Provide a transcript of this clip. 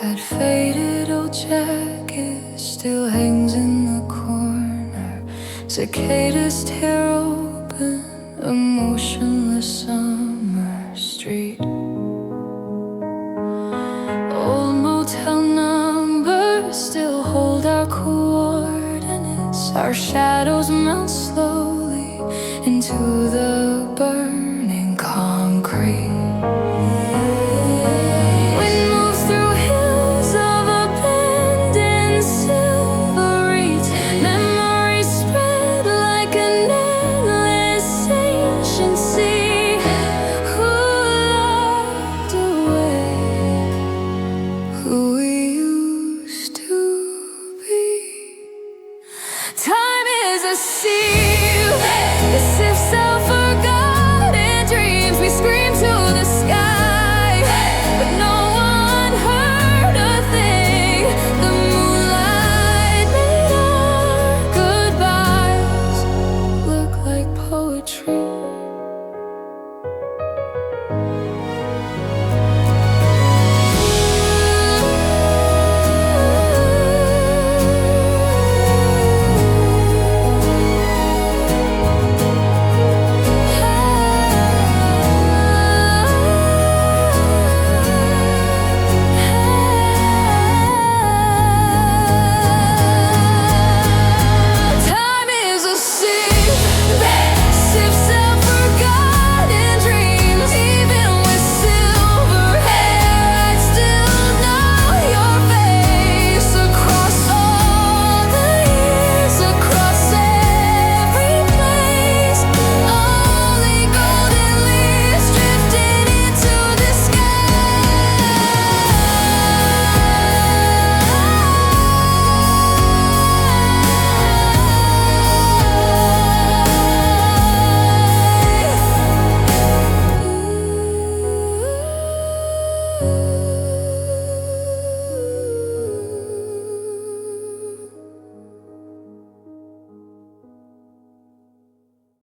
That faded old jacket still hangs in the corner. Cicadas tear open a motionless summer street. Old motel numbers still hold our coordinates. Our shadows melt slowly into the burning concrete. Time is a sea.